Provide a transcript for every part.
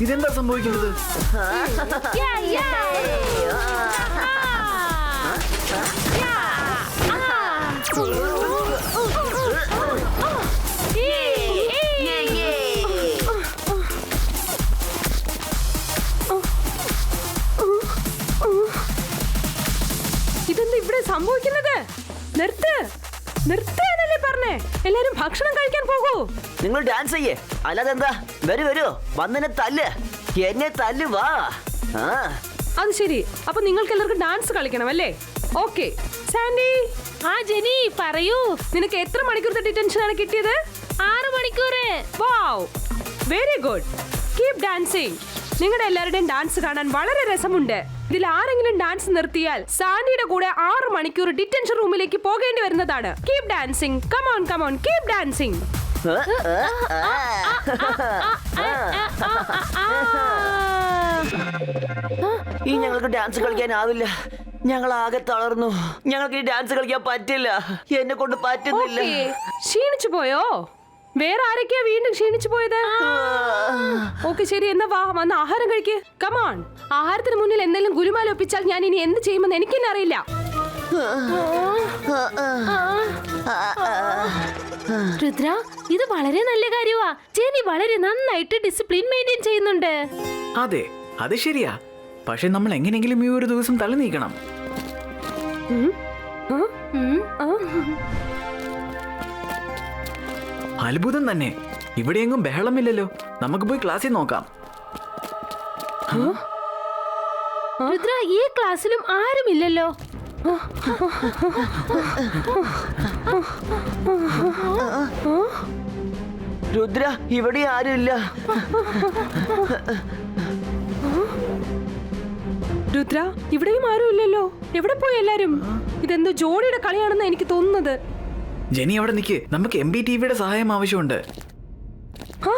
ഇതെന്താ സംഭവിക്കുന്നത്? ഇതെന്താ ഇവിടെ സംഭവിക്കുന്നത്? നിർത്ത് നിർത്താനല്ലേ പറഞ്ഞേ. എല്ലാരും ഭക്ഷണം കഴിക്കാൻ പോകൂ. നിങ്ങൾ ഡാൻസ് ചെയ്യേ, അല്ലാതെ എന്താ? വരൂ വന്നെന്നെ തല്ല്, എന്നെ തല്ല്, വാ. അത് ശരി, അപ്പൊ നിങ്ങൾക്ക് എല്ലാവർക്കും ഡാൻസ് കളിക്കണം അല്ലേ? Okay Sandy. ആ ജെനി പറയൂ. നിനക്ക് എത്ര മണിക്കൂർ ഡിറ്റൻഷൻ ആണ് കിട്ടിയത്? 6 മണിക്കൂർ. വാവ്, വെരി ഗുഡ്. Keep dancing. നിങ്ങളുടെ എല്ലാവരുടെയും ഡാൻസ് കാണാൻ വളരെ രസമുണ്ട്. ഇതിൽ ആരെങ്കിലും ഡാൻസ് നിർത്തിയാൽ സാൻഡിയുടെ കൂടെ 6 മണിക്കൂർ ഡിറ്റൻഷൻ റൂമിലേക്ക് പോകേണ്ടി വരുന്നതാണ്. Keep dancing, come on come on, keep dancing. ഈ ഞങ്ങൾക്ക് ഡാൻസ് കളിക്കാനാവില്ല. ഞങ്ങൾ ആകെ തളർന്നു. ഞങ്ങൾക്ക് ഈ ഡാൻസ് കളിക്കാൻ പറ്റില്ല. എന്നെ കൊണ്ട് പറ്റുന്നില്ല. ക്ഷീണിച്ചു പോയോ? വേറെ ആരൊക്കെയാ വീണ്ടും ക്ഷീണിച്ചു പോയത്? ഓക്കെ ശരി, എന്നാ വാ, വന്ന് ആഹാരം കഴിക്ക്. കമോൺ. ആഹാരത്തിന് മുന്നിൽ എന്തെങ്കിലും ഗുലുമാല ഒപ്പിച്ചാൽ ഞാൻ ഇനി എന്ത് ചെയ്യുമെന്ന് എനിക്ക് തന്നെ അറിയില്ല. രുദ്ര, ഇത് വളരെ നല്ല കാര്യമാ. ജെനി വളരെ നന്നായിട്ട് ഡിസിപ്ലിൻ മെയിൻറ്റെയിൻ ചെയ്യുന്നുണ്ട്. അതെ, അത് ശരിയാ. പക്ഷെ നമ്മൾ എങ്ങനെയെങ്കിലും ഈ ഒരു ദിവസം തള്ളി നീക്കണം. അത്ഭുതം തന്നെ, ഇവിടെയെങ്ങും ബഹളമില്ലല്ലോ. നമുക്ക് പോയി ക്ലാസ്സിൽ നോക്കാം. രുദ്ര, ഈ ക്ലാസ്സിലും ആരുമില്ലല്ലോ. രുദ്ര, ഇവിടെ ആരുമില്ല. രുദ്ര, ഇവിടെയും ആരും ഇല്ലല്ലോ. എവിടെ പോയി എല്ലാരും? ഇതെന്തോ ജോഡിയുടെ കളിയാണെന്ന് എനിക്ക് തോന്നുന്നത്. ജെനി അവിടെ നിൽക്ക്, നമുക്ക് MBTVയുടെ സഹായം ആവശ്യമുണ്ട്. ആ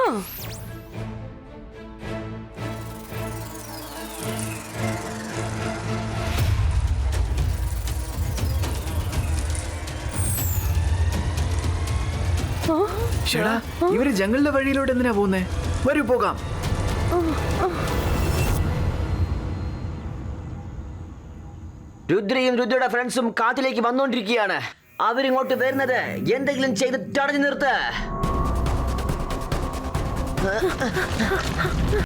ഷടാ, ഇവര് ജംഗലിന്റെ വഴിയിലൂടെ എന്തിനാ പോകുന്നേ? വരൂ പോകാം. രുദ്രയും രുദ്രയുടെ ഫ്രണ്ട്സും കാട്ടിലേക്ക് വന്നുകൊണ്ടിരിക്കുകയാണ്. അവരിങ്ങോട്ട് വരുന്നത് എന്തെങ്കിലും ചെയ്ത് തടഞ്ഞു നിർത്ത്.